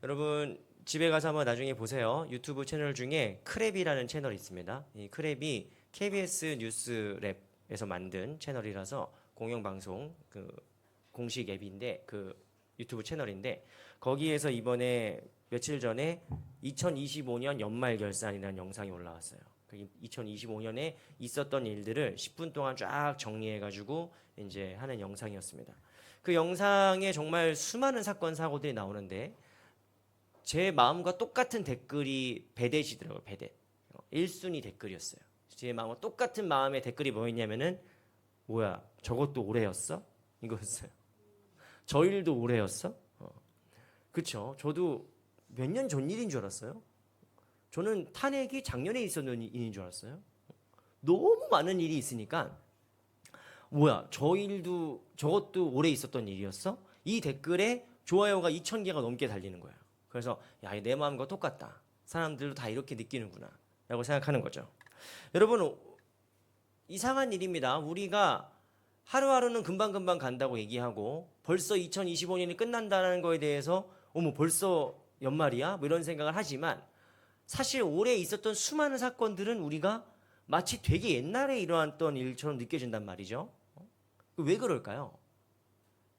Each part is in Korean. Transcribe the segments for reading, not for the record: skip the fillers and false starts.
여러분 집에 가서 한번 나중에 보세요. 유튜브 채널 중에 크랩이라는 채널이 있습니다. 이 크랩이 KBS 뉴스랩에서 만든 채널이라서 공영방송 공식 앱인데 유튜브 채널인데 거기에서 이번에 며칠 전에 2025년 연말 결산이라는 영상이 올라왔어요. 2025년에 있었던 일들을 10분 동안 쫙 정리해가지고 이제 하는 영상이었습니다. 그 영상에 정말 수많은 사건 사고들이 나오는데 제 마음과 똑같은 댓글이 배댓이더라고요. 배댓. 1순위 댓글이었어요. 제 마음과 똑같은 마음의 댓글이 뭐였냐면은 뭐야 저것도 올해였어? 이거였어요. 저 일도 올해였어? 그쵸. 저도 몇 년 전 일인 줄 알았어요. 저는 탄핵이 작년에 있었는 일인 줄 알았어요. 너무 많은 일이 있으니까 뭐야 저 일도 저것도 올해 있었던 일이었어? 이 댓글에 좋아요가 2,000개가 넘게 달리는 거예요. 그래서 야, 내 마음과 똑같다. 사람들도 다 이렇게 느끼는구나 라고 생각하는 거죠. 여러분 이상한 일입니다. 우리가 하루하루는 금방금방 간다고 얘기하고 벌써 2025년이 끝난다는 거에 대해서 어머 벌써 연말이야? 뭐 이런 생각을 하지만 사실 올해 있었던 수많은 사건들은 우리가 마치 되게 옛날에 일어났던 일처럼 느껴진단 말이죠. 왜 그럴까요?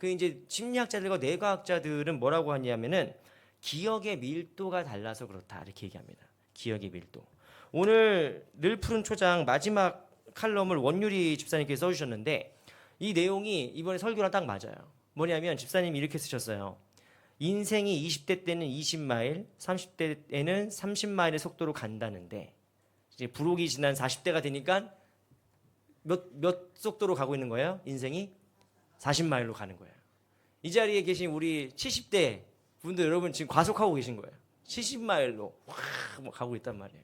이제 심리학자들과 뇌과학자들은 뭐라고 하냐면은 기억의 밀도가 달라서 그렇다 이렇게 얘기합니다. 기억의 밀도. 오늘 늘 푸른 초장 마지막 칼럼을 원유리 집사님께서 써주셨는데 이 내용이 이번에 설교랑 딱 맞아요. 뭐냐면 집사님이 이렇게 쓰셨어요. 인생이 20대 때는 20마일, 30대에는 30마일의 속도로 간다는데 이제 불혹이 지난 40대가 되니까 몇 속도로 가고 있는 거예요? 인생이 40마일로 가는 거예요. 이 자리에 계신 우리 70대 분들 여러분 지금 과속하고 계신 거예요. 70마일로 확 가고 있단 말이에요.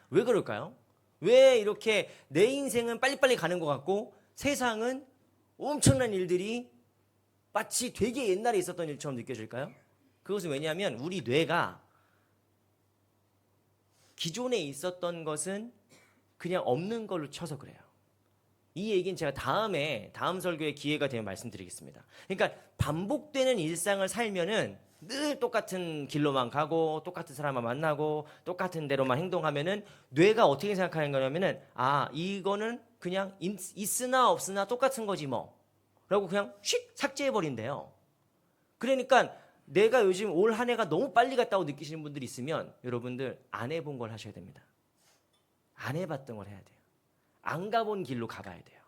왜 그럴까요? 왜 이렇게 내 인생은 빨리빨리 가는 것 같고 세상은 엄청난 일들이 마치 되게 옛날에 있었던 일처럼 느껴질까요? 그것은 왜냐하면 우리 뇌가 기존에 있었던 것은 그냥 없는 걸로 쳐서 그래요. 이 얘기는 제가 다음 설교에 기회가 되면 말씀드리겠습니다. 그러니까 반복되는 일상을 살면은 늘 똑같은 길로만 가고 똑같은 사람만 만나고 똑같은 대로만 행동하면은 뇌가 어떻게 생각하는 거냐면은 이거는 그냥 있으나 없으나 똑같은 거지 뭐 라고 그냥 휙 삭제해 버린대요. 그러니까 내가 요즘 올 한 해가 너무 빨리 갔다고 느끼시는 분들이 있으면 여러분들 안 해본 걸 하셔야 됩니다. 안 해봤던 걸 해야 돼요. 안 가본 길로 가봐야 돼요.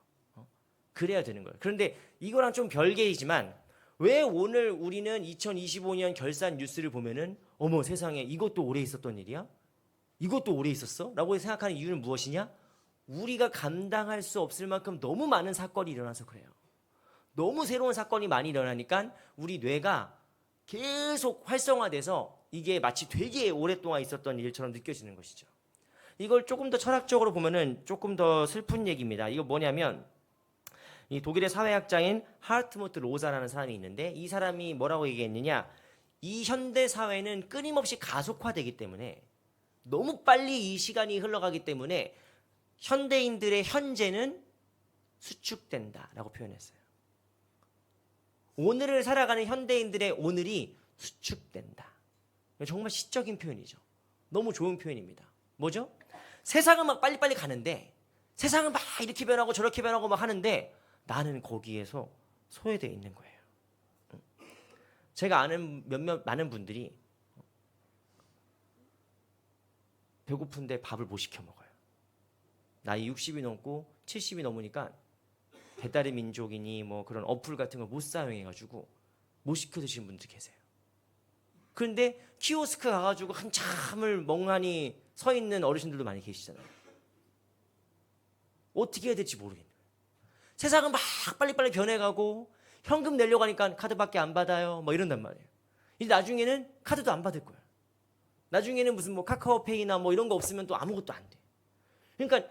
그래야 되는 거예요. 그런데 이거랑 좀 별개이지만 왜 오늘 우리는 2025년 결산 뉴스를 보면은 어머 세상에 이것도 오래 있었던 일이야? 이것도 오래 있었어? 라고 생각하는 이유는 무엇이냐? 우리가 감당할 수 없을 만큼 너무 많은 사건이 일어나서 그래요. 너무 새로운 사건이 많이 일어나니까 우리 뇌가 계속 활성화돼서 이게 마치 되게 오랫동안 있었던 일처럼 느껴지는 것이죠. 이걸 조금 더 철학적으로 보면은 조금 더 슬픈 얘기입니다. 이거 뭐냐면 이 독일의 사회학자인 하르트무트 로사라는 사람이 있는데 이 사람이 뭐라고 얘기했느냐? 이 현대 사회는 끊임없이 가속화되기 때문에 너무 빨리 이 시간이 흘러가기 때문에 현대인들의 현재는 수축된다라고 표현했어요. 오늘을 살아가는 현대인들의 오늘이 수축된다. 정말 시적인 표현이죠. 너무 좋은 표현입니다. 뭐죠? 세상은 막 빨리빨리 가는데 세상은 막 이렇게 변하고 저렇게 변하고 막 하는데 나는 거기에서 소외되어 있는 거예요. 제가 아는 많은 분들이 배고픈데 밥을 못 시켜 먹어요. 나이 60이 넘고 70이 넘으니까 배달의 민족이니 뭐 그런 어플 같은 거 못 사용해가지고 못 시켜 드시는 분들 계세요. 그런데 키오스크 가가지고 한참을 멍하니 서 있는 어르신들도 많이 계시잖아요. 어떻게 해야 될지 모르겠는 거예요. 세상은 막 빨리빨리 변해가고 현금 내려고 하니까 카드밖에 안 받아요. 뭐 이런단 말이에요. 이제 나중에는 카드도 안 받을 거예요. 나중에는 무슨 뭐 카카오페이나 뭐 이런 거 없으면 또 아무것도 안 돼. 그러니까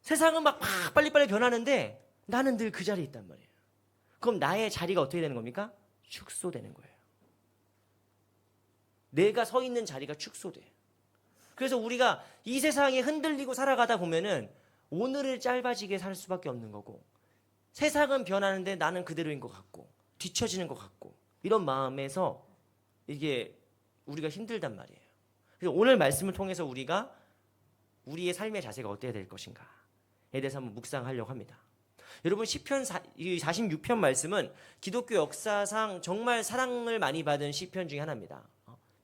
세상은 막 빨리빨리 변하는데 나는 늘 그 자리에 있단 말이에요. 그럼 나의 자리가 어떻게 되는 겁니까? 축소되는 거예요. 내가 서 있는 자리가 축소돼요. 그래서 우리가 이 세상에 흔들리고 살아가다 보면은 오늘을 짧아지게 살 수밖에 없는 거고 세상은 변하는데 나는 그대로인 것 같고 뒤처지는 것 같고 이런 마음에서 이게 우리가 힘들단 말이에요. 그래서 오늘 말씀을 통해서 우리가 우리의 삶의 자세가 어때야 될 것인가에 대해서 한번 묵상하려고 합니다. 여러분 시편 46편 말씀은 기독교 역사상 정말 사랑을 많이 받은 시편 중에 하나입니다.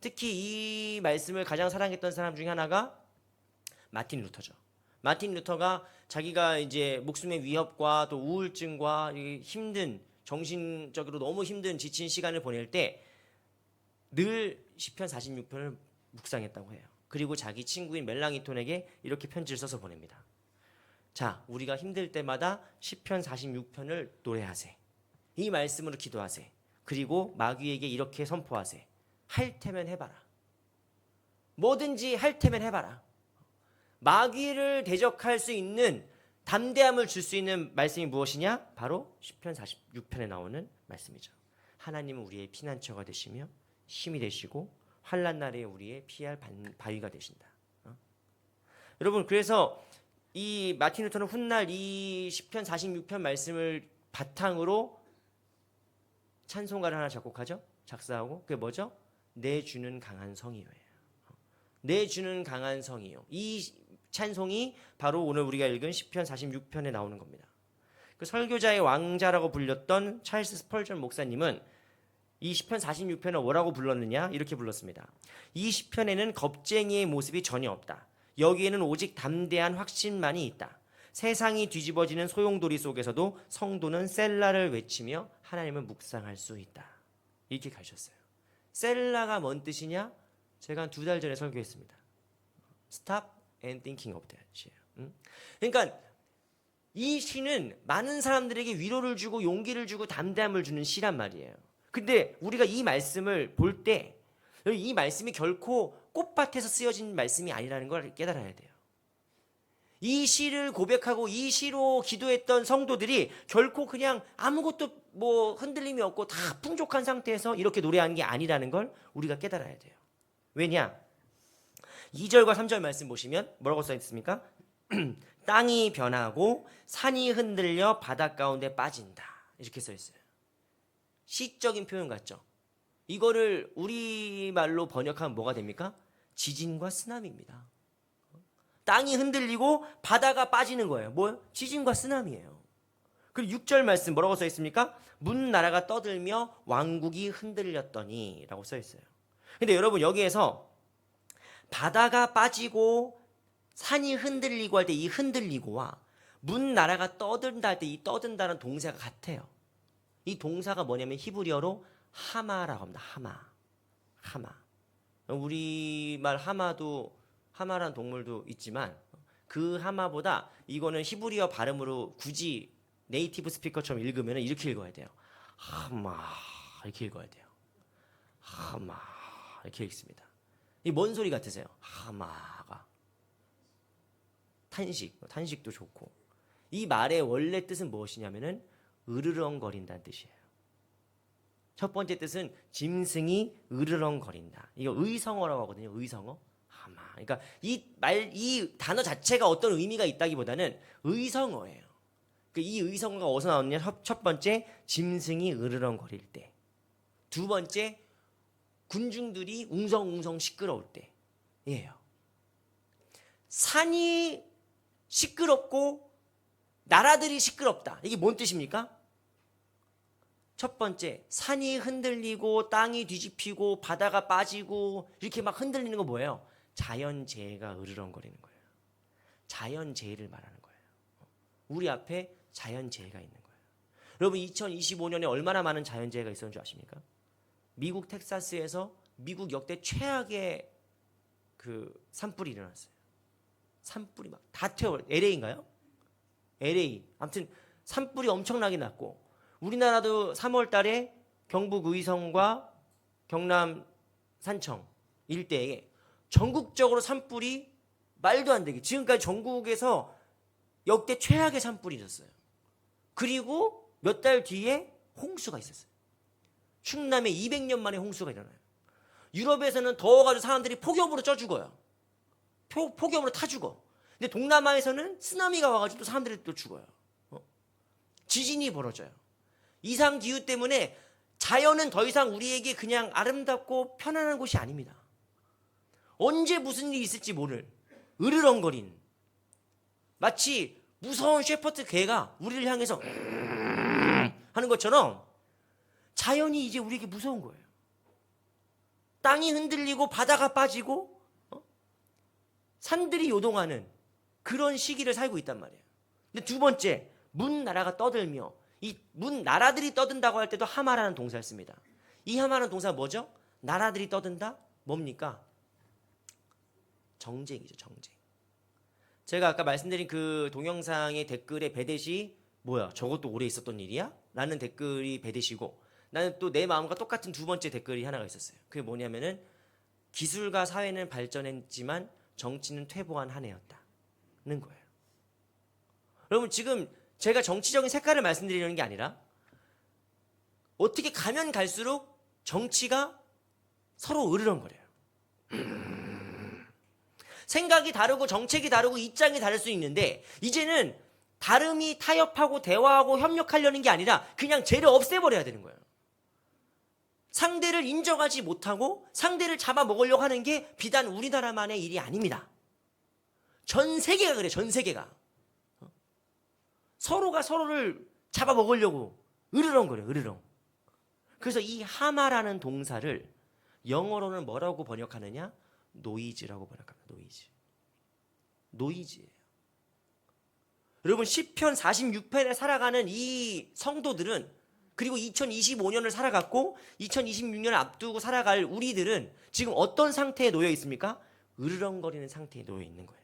특히 이 말씀을 가장 사랑했던 사람 중에 하나가 마틴 루터죠. 마틴 루터가 자기가 이제 목숨의 위협과 또 우울증과 힘든 정신적으로 너무 힘든 지친 시간을 보낼 때 늘 시편 46편을 묵상했다고 해요. 그리고 자기 친구인 멜랑이톤에게 이렇게 편지를 써서 보냅니다. 자, 우리가 힘들 때마다 시편 46편을 노래하세. 이 말씀으로 기도하세. 그리고 마귀에게 이렇게 선포하세. 할 테면 해봐라. 뭐든지 할 테면 해봐라. 마귀를 대적할 수 있는 담대함을 줄 수 있는 말씀이 무엇이냐? 바로 시편 46편에 나오는 말씀이죠. 하나님은 우리의 피난처가 되시며 힘이 되시고 환난 날에 우리의 피할 바위가 되신다. 여러분, 그래서 이 마틴 루터는 훗날 이 시편 46편 말씀을 바탕으로 찬송가를 하나 작곡하죠. 작사하고 그게 뭐죠? 내 주는 강한 성이요예요. 내 주는 강한 성이요. 이 찬송이 바로 오늘 우리가 읽은 시편 46편에 나오는 겁니다. 그 설교자의 왕자라고 불렸던 찰스 스펄전 목사님은 이 시편 46편을 뭐라고 불렀느냐? 이렇게 불렀습니다. 이 시편에는 겁쟁이의 모습이 전혀 없다. 여기에는 오직 담대한 확신만이 있다. 세상이 뒤집어지는 소용돌이 속에서도 성도는 셀라를 외치며 하나님을 묵상할 수 있다. 이렇게 가르쳤어요. 셀라가 뭔 뜻이냐? 제가 한 2달 전에 설교했습니다. Stop and thinking of that. 그러니까 이 시는 많은 사람들에게 위로를 주고 용기를 주고 담대함을 주는 시란 말이에요. 근데 우리가 이 말씀을 볼 때 이 말씀이 결코 꽃밭에서 쓰여진 말씀이 아니라는 걸 깨달아야 돼요. 이 시를 고백하고 이 시로 기도했던 성도들이 결코 그냥 아무것도 뭐 흔들림이 없고 다 풍족한 상태에서 이렇게 노래하는 게 아니라는 걸 우리가 깨달아야 돼요. 왜냐? 2절과 3절 말씀 보시면 뭐라고 써 있습니까? 땅이 변하고 산이 흔들려 바다 가운데 빠진다. 이렇게 써 있어요. 시적인 표현 같죠? 이거를 우리말로 번역하면 뭐가 됩니까? 지진과 쓰나미입니다. 땅이 흔들리고 바다가 빠지는 거예요. 뭐예요? 지진과 쓰나미예요. 그리고 6절 말씀 뭐라고 써 있습니까? 문 나라가 떠들며 왕국이 흔들렸더니 라고 써 있어요. 근데 여러분 여기에서 바다가 빠지고 산이 흔들리고 할 때 이 흔들리고와 문 나라가 떠든다 할 때 이 떠든다는 동사가 같아요. 이 동사가 뭐냐면 히브리어로 하마라고 합니다. 하마. 우리말 하마라는 동물도 있지만 그 하마보다 이거는 히브리어 발음으로 굳이 네이티브 스피커처럼 읽으면 이렇게 읽어야 돼요. 하마 이렇게 읽어야 돼요. 하마 이렇게 읽습니다. 이 뭔 소리 같으세요? 하마가 탄식도 좋고 이 말의 원래 뜻은 무엇이냐면은 으르렁거린다는 뜻이에요. 첫 번째 뜻은 짐승이 으르렁거린다. 이거 의성어라고 하거든요. 의성어. 하마. 그러니까 이 단어 자체가 어떤 의미가 있다기보다는 의성어예요. 이 의성어가 어디서 나오느냐? 첫 번째 짐승이 으르렁거릴 때. 두 번째 군중들이 웅성웅성 시끄러울 때예요. 산이 시끄럽고 나라들이 시끄럽다. 이게 뭔 뜻입니까? 첫 번째, 산이 흔들리고 땅이 뒤집히고 바다가 빠지고 이렇게 막 흔들리는 거 뭐예요? 자연재해가 으르렁거리는 거예요. 자연재해를 말하는 거예요. 우리 앞에 자연재해가 있는 거예요. 여러분 2025년에 얼마나 많은 자연재해가 있었는 줄 아십니까? 미국 텍사스에서 미국 역대 최악의 그 산불이 일어났어요. 산불이 막 다 태워버려. LA인가요? LA. 아무튼 산불이 엄청나게 났고 우리나라도 3월 달에 경북 의성과 경남 산청 일대에 전국적으로 산불이 말도 안 되게 지금까지 전국에서 역대 최악의 산불이 있었어요. 그리고 몇 달 뒤에 홍수가 있었어요. 충남에 200년 만에 홍수가 일어나요. 유럽에서는 더워가지고 사람들이 폭염으로 쪄 죽어요. 폭염으로 타 죽어. 근데 동남아에서는 쓰나미가 와가지고 또 사람들이 또 죽어요. 지진이 벌어져요. 이상 기후 때문에 자연은 더 이상 우리에게 그냥 아름답고 편안한 곳이 아닙니다. 언제 무슨 일이 있을지 모를 으르렁거리는, 마치 무서운 셰퍼드 개가 우리를 향해서 하는 것처럼 자연이 이제 우리에게 무서운 거예요. 땅이 흔들리고 바다가 빠지고 산들이 요동하는 그런 시기를 살고 있단 말이에요. 근데 두 번째, 문 나라가 떠들며, 이 문 나라들이 떠든다고 할 때도 하마라는 동사를 씁니다. 이 하마라는 동사가 뭐죠? 나라들이 떠든다? 뭡니까? 정쟁이죠, 정쟁. 제가 아까 말씀드린 그 동영상의 댓글에 배댓이 뭐야, 저것도 오래 있었던 일이야? 라는 댓글이 배댓이고, 나는 또 내 마음과 똑같은 두 번째 댓글이 하나가 있었어요. 그게 뭐냐면은 기술과 사회는 발전했지만 정치는 퇴보한 한 해였다는 거예요. 여러분, 지금 제가 정치적인 색깔을 말씀드리려는 게 아니라 어떻게 가면 갈수록 정치가 서로 으르렁거려요. 생각이 다르고 정책이 다르고 입장이 다를 수 있는데, 이제는 다름이 타협하고 대화하고 협력하려는 게 아니라 그냥 쟤를 없애버려야 되는 거예요. 상대를 인정하지 못하고 상대를 잡아먹으려고 하는 게 비단 우리나라만의 일이 아닙니다. 전 세계가 그래, 전 세계가. 서로가 서로를 잡아먹으려고 으르렁거려, 으르렁. 그래서 이 하마라는 동사를 영어로는 뭐라고 번역하느냐? 노이즈라고 번역합니다. 노이즈. 노이즈예요. 여러분, 시편 46편에 살아가는 이 성도들은, 그리고 2025년을 살아갔고 2026년을 앞두고 살아갈 우리들은 지금 어떤 상태에 놓여 있습니까? 으르렁거리는 상태에 놓여 있는 거예요.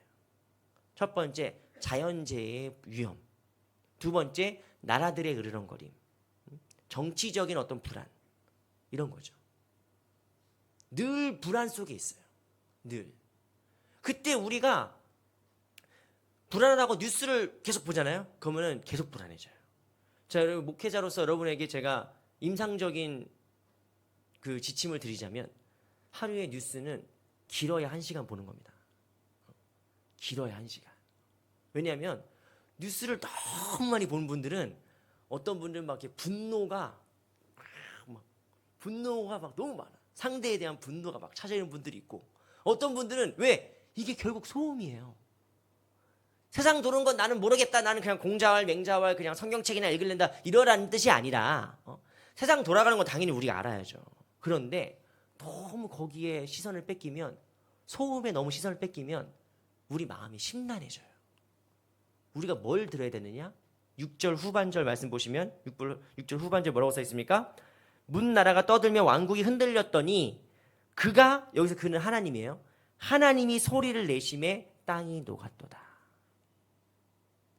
첫 번째, 자연재해의 위험. 두 번째, 나라들의 으르렁거림. 정치적인 어떤 불안. 이런 거죠. 늘 불안 속에 있어요. 늘. 그때 우리가 불안하다고 뉴스를 계속 보잖아요. 그러면은 계속 불안해져요. 자, 여러분, 목회자로서 여러분에게 제가 임상적인 그 지침을 드리자면, 하루에 뉴스는 길어야 1시간 보는 겁니다. 길어야 1시간. 왜냐하면 뉴스를 너무 많이 보는 분들은, 어떤 분들은 막 이렇게 분노가 막 너무 많아. 상대에 대한 분노가 막 찾아오는 분들이 있고, 어떤 분들은 왜? 이게 결국 소음이에요. 세상 도는 건 나는 모르겠다, 나는 그냥 공자왈 맹자왈 그냥 성경책이나 읽을랜다, 이러라는 뜻이 아니라 세상 돌아가는 건 당연히 우리가 알아야죠. 그런데 너무 거기에 시선을 뺏기면, 소음에 너무 시선을 뺏기면 우리 마음이 심란해져요. 우리가 뭘 들어야 되느냐? 6절 후반절 말씀 보시면 6절 후반절 뭐라고 써 있습니까? 문 나라가 떠들며 왕국이 흔들렸더니 그가, 여기서 그는 하나님이에요. 하나님이 소리를 내심에 땅이 녹았도다.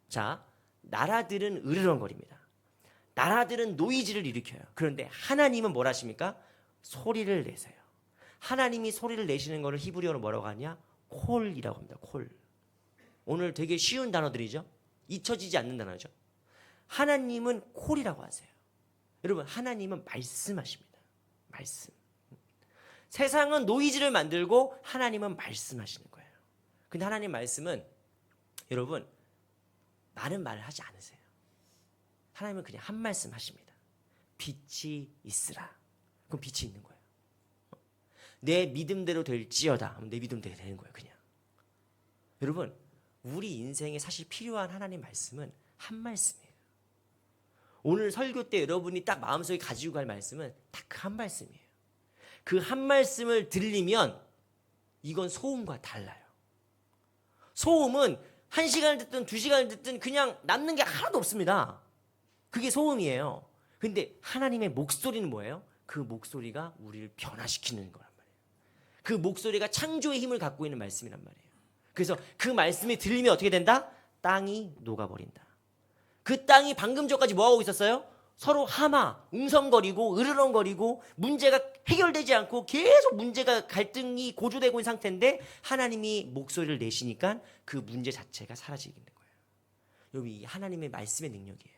자, 나라들은 으르렁거립니다. 나라들은 노이즈를 일으켜요. 그런데 하나님은 뭘 하십니까? 소리를 내세요. 하나님이 소리를 내시는 것을 히브리어로 뭐라고 하냐? 콜이라고 합니다. 콜. 오늘 되게 쉬운 단어들이죠. 잊혀지지 않는 단어죠. 하나님은 콜이라고 하세요. 여러분, 하나님은 말씀하십니다. 말씀. 세상은 노이즈를 만들고 하나님은 말씀하시는 거예요. 근데 하나님 말씀은, 여러분, 많은 말을 하지 않으세요. 하나님은 그냥 한 말씀 하십니다. 빛이 있으라. 그럼 빛이 있는 거예요. 내 믿음대로 될지어다 하면 내 믿음대로 되는 거예요. 그냥. 여러분, 우리 인생에 사실 필요한 하나님 말씀은 한 말씀이에요. 오늘 설교 때 여러분이 딱 마음속에 가지고 갈 말씀은 딱 그 한 말씀이에요. 그 한 말씀을 들리면 이건 소음과 달라요. 소음은 1시간을 듣든 2시간을 듣든 그냥 남는 게 하나도 없습니다. 그게 소음이에요. 근데 하나님의 목소리는 뭐예요? 그 목소리가 우리를 변화시키는 거란 말이에요. 그 목소리가 창조의 힘을 갖고 있는 말씀이란 말이에요. 그래서 그 말씀이 들리면 어떻게 된다? 땅이 녹아버린다. 그 땅이 방금 전까지 뭐하고 있었어요? 서로 하마, 웅성거리고 으르렁거리고 문제가 해결되지 않고 계속 문제가, 갈등이 고조되고 있는 상태인데 하나님이 목소리를 내시니까 그 문제 자체가 사라지게 되는 거예요. 여러분, 이 하나님의 말씀의 능력이에요.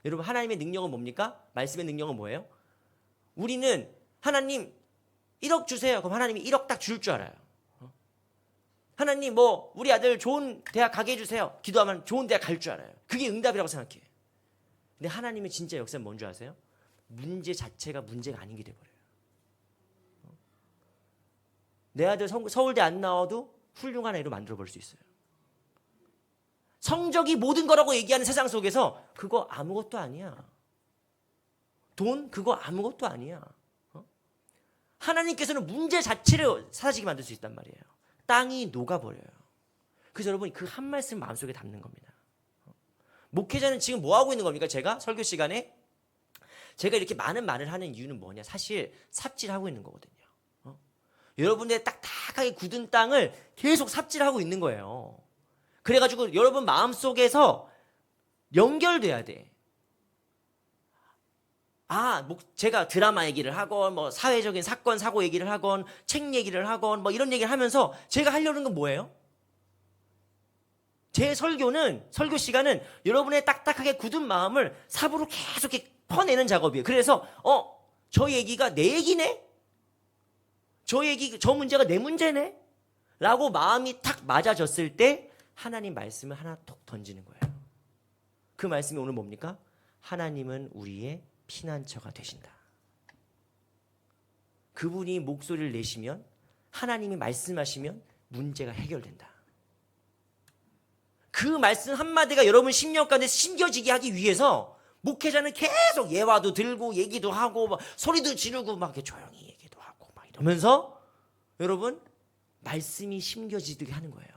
여러분, 하나님의 능력은 뭡니까? 말씀의 능력은 뭐예요? 우리는 하나님 1억 주세요. 그럼 하나님이 1억 딱 줄 줄 알아요. 하나님 뭐 우리 아들 좋은 대학 가게 해주세요. 기도하면 좋은 대학 갈 줄 알아요. 그게 응답이라고 생각해요. 근데 하나님의 진짜 역사는 뭔지 아세요? 문제 자체가 문제가 아닌 게 돼버려요. 내 아들 서울대 안 나와도 훌륭한 애로 만들어버릴 수 있어요. 성적이 모든 거라고 얘기하는 세상 속에서 그거 아무것도 아니야. 돈 그거 아무것도 아니야. 하나님께서는 문제 자체를 사라지게 만들 수 있단 말이에요. 땅이 녹아버려요. 그래서 여러분 그 한 말씀 마음속에 담는 겁니다. 목회자는 지금 뭐 하고 있는 겁니까? 제가 설교 시간에 제가 이렇게 많은 말을 하는 이유는 뭐냐? 사실 삽질하고 있는 거거든요. 여러분의 딱딱하게 굳은 땅을 계속 삽질하고 있는 거예요. 그래가지고 여러분 마음속에서 연결돼야 돼. 제가 드라마 얘기를 하건 뭐 사회적인 사건 사고 얘기를 하건 책 얘기를 하건 뭐 이런 얘기를 하면서 제가 하려는 건 뭐예요? 제 설교 시간은 여러분의 딱딱하게 굳은 마음을 삽으로 계속 이렇게 퍼내는 작업이에요. 그래서 저 얘기가 내 얘기네? 저 문제가 내 문제네? 라고 마음이 탁 맞아졌을 때 하나님 말씀을 하나 톡 던지는 거예요. 그 말씀이 오늘 뭡니까? 하나님은 우리의 피난처가 되신다. 그분이 목소리를 내시면 하나님이 말씀하시면 문제가 해결된다. 그 말씀 한마디가 여러분 심령 가운데 심겨지게 하기 위해서 목회자는 계속 예화도 들고 얘기도 하고 막 소리도 지르고 막 이렇게 조용히 얘기도 하고 막 이러면서 여러분 말씀이 심겨지게 하는 거예요.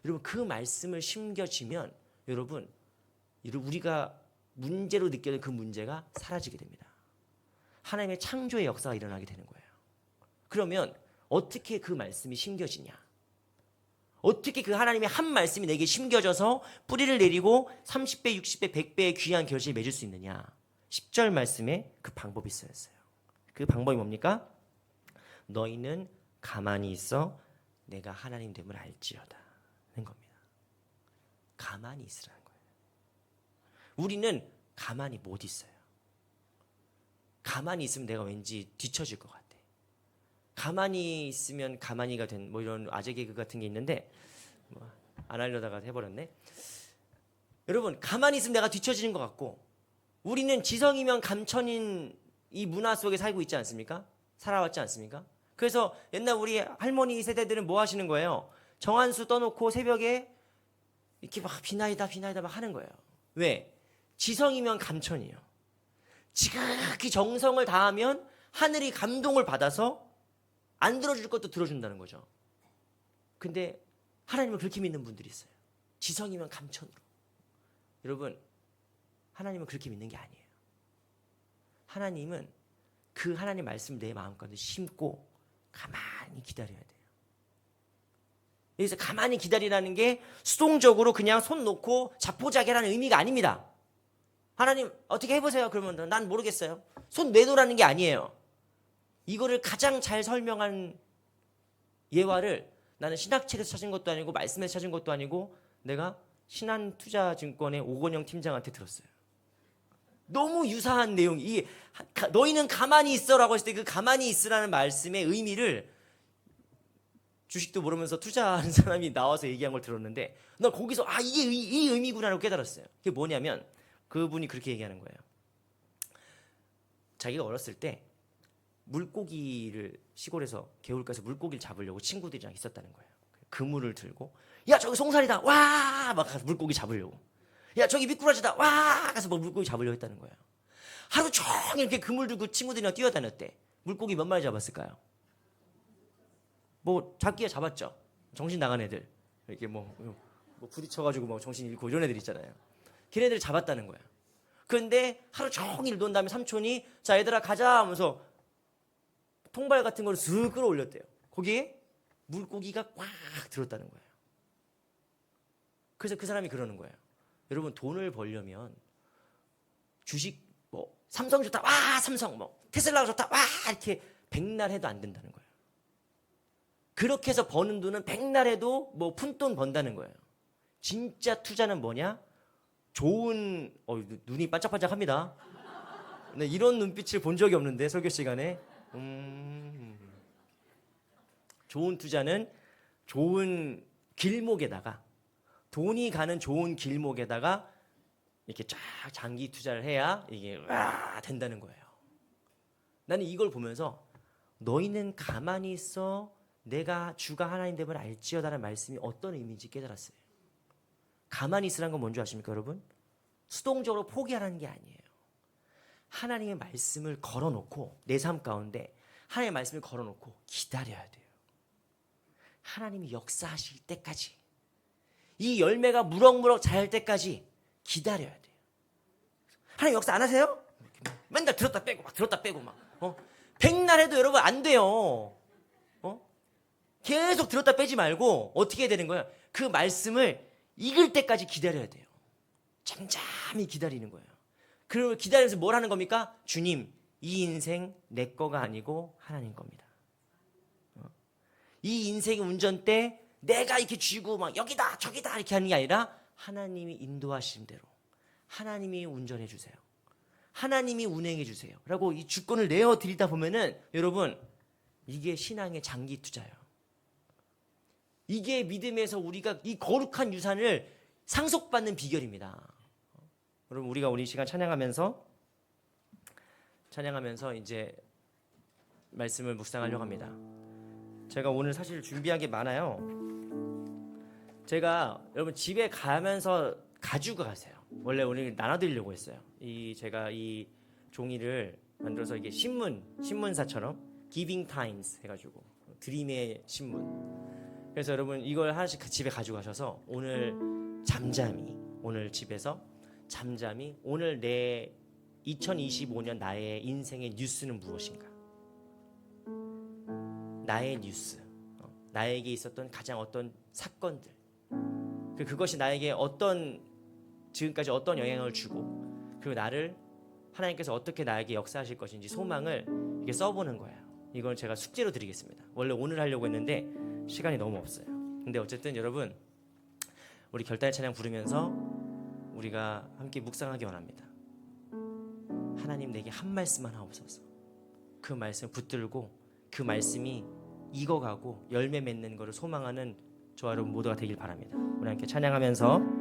여러분 그 말씀을 심겨지면 여러분 우리가 문제로 느끼는 그 문제가 사라지게 됩니다. 하나님의 창조의 역사가 일어나게 되는 거예요. 그러면 어떻게 그 말씀이 심겨지냐? 어떻게 그 하나님의 한 말씀이 내게 심겨져서 뿌리를 내리고 30배, 60배, 100배의 귀한 결실을 맺을 수 있느냐? 10절 말씀에 그 방법이 있어요. 그 방법이 뭡니까? 너희는 가만히 있어 내가 하나님 됨을 알지어다 하는 겁니다. 가만히 있으라는 거예요. 우리는 가만히 못 있어요. 가만히 있으면 내가 왠지 뒤처질 것 같아. 가만히 있으면 가만히가 된 뭐 이런 아재 개그 같은 게 있는데 안 하려다가 해버렸네. 여러분 가만히 있으면 내가 뒤처지는 것 같고 우리는 지성이면 감천인 이 문화 속에 살고 있지 않습니까? 살아왔지 않습니까? 그래서 옛날 우리 할머니 세대들은 뭐 하시는 거예요? 정한수 떠놓고 새벽에 이렇게 막 비나이다 막 하는 거예요. 왜? 지성이면 감천이에요. 지극히 정성을 다하면 하늘이 감동을 받아서 안 들어줄 것도 들어준다는 거죠. 근데 하나님을 그렇게 믿는 분들이 있어요. 지성이면 감천으로. 여러분 하나님은 그렇게 믿는 게 아니에요. 하나님은 그 하나님 말씀을 내 마음가운데 심고 가만히 기다려야 돼요. 여기서 가만히 기다리라는 게 수동적으로 그냥 손 놓고 자포자기라는 의미가 아닙니다. 하나님 어떻게 해보세요. 그러면 난 모르겠어요. 손 내놓으라는 게 아니에요. 이거를 가장 잘 설명한 예화를 나는 신학책에서 찾은 것도 아니고 말씀에서 찾은 것도 아니고 내가 신한투자증권의 오건영 팀장한테 들었어요. 너무 유사한 내용. 너희는 가만히 있어라고 했을 때 그 가만히 있으라는 말씀의 의미를 주식도 모르면서 투자하는 사람이 나와서 얘기한 걸 들었는데 나 거기서 이게 이 의미구나라고 깨달았어요. 그게 뭐냐면 그분이 그렇게 얘기하는 거예요. 자기가 어렸을 때 물고기를 시골에서 개울가에서 물고기를 잡으려고 친구들이랑 있었다는 거예요. 그물을 들고 야 저기 송사리다 와 막 가서 물고기 잡으려고 야 저기 미꾸라지다 와 가서 막 물고기 잡으려고 했다는 거예요. 하루 종일 이렇게 그물 들고 친구들이랑 뛰어다녔대. 물고기 몇 마리 잡았을까요? 뭐 잡기야 잡았죠. 정신 나간 애들 이렇게 뭐 부딪혀가지고 뭐 정신 잃고 이런 애들 있잖아요. 걔네들 잡았다는 거예요. 그런데 하루 종일 논 다음에 삼촌이 자 얘들아 가자 하면서 통발 같은 걸 쓱 끌어올렸대요. 거기에 물고기가 꽉 들었다는 거예요. 그래서 그 사람이 그러는 거예요. 여러분 돈을 벌려면 주식 뭐 삼성 좋다 와 삼성 뭐 테슬라가 좋다 와 이렇게 백날 해도 안 된다는 거예요. 그렇게 해서 버는 돈은 백날 해도 뭐 푼돈 번다는 거예요. 진짜 투자는 뭐냐? 좋은 눈이 반짝반짝합니다. 네, 이런 눈빛을 본 적이 없는데 설교 시간에 좋은 투자는 좋은 길목에다가 돈이 가는 좋은 길목에다가 이렇게 쫙 장기 투자를 해야 이게 와 된다는 거예요. 나는 이걸 보면서 너희는 가만히 있어 내가 주가 하나님 됨을 알지어다라는 말씀이 어떤 의미인지 깨달았어요. 가만히 있으라는 건 뭔지 아십니까 여러분? 수동적으로 포기하라는 게 아니에요. 하나님의 말씀을 걸어놓고 내 삶 가운데 하나님의 말씀을 걸어놓고 기다려야 돼요. 하나님이 역사하실 때까지 이 열매가 무럭무럭 자랄 때까지 기다려야 돼요. 하나님 역사 안 하세요? 맨날 들었다 빼고 막 들었다 빼고 막 백날 해도 여러분 안 돼요. 계속 들었다 빼지 말고 어떻게 해야 되는 거예요? 그 말씀을 익을 때까지 기다려야 돼요. 잠잠히 기다리는 거예요. 그리고 기다리면서 뭘 하는 겁니까? 주님, 이 인생 내 거가 아니고 하나님 겁니다. 이 인생의 운전대 내가 이렇게 쥐고 막 여기다 저기다 이렇게 하는 게 아니라 하나님이 인도하신 대로 하나님이 운전해 주세요. 하나님이 운행해 주세요. 라고 이 주권을 내어 드리다 보면은 여러분 이게 신앙의 장기 투자예요. 이게 믿음에서 우리가 이 거룩한 유산을 상속받는 비결입니다. 여러분 우리가 우리 시간 찬양하면서 이제 말씀을 묵상하려고 합니다. 제가 오늘 사실 준비한 게 많아요. 제가 여러분 집에 가면서 가지고 가세요. 원래 오늘 나눠드리려고 했어요. 제가 이 종이를 만들어서 이게 신문사처럼 기빙 타임스 해가지고 드림의 신문. 그래서 여러분 이걸 하나씩 집에 가지고 가셔서 오늘 집에서 잠잠히 오늘 내 2025년 나의 인생의 뉴스는 무엇인가? 나의 뉴스, 나에게 있었던 가장 어떤 사건들, 그것이 나에게 지금까지 어떤 영향을 주고 그리고 나를 하나님께서 어떻게 나에게 역사하실 것인지 소망을 이렇게 써보는 거예요. 이걸 제가 숙제로 드리겠습니다. 원래 오늘 하려고 했는데 시간이 너무 없어요. 근데 어쨌든 여러분 우리 결단의 찬양 부르면서 우리가 함께 묵상하기 원합니다. 하나님 내게 한 말씀만 하옵소서. 그 말씀을 붙들고 그 말씀이 익어가고 열매 맺는 것을 소망하는 저와 여러분 모두가 되길 바랍니다. 우리 함께 찬양하면서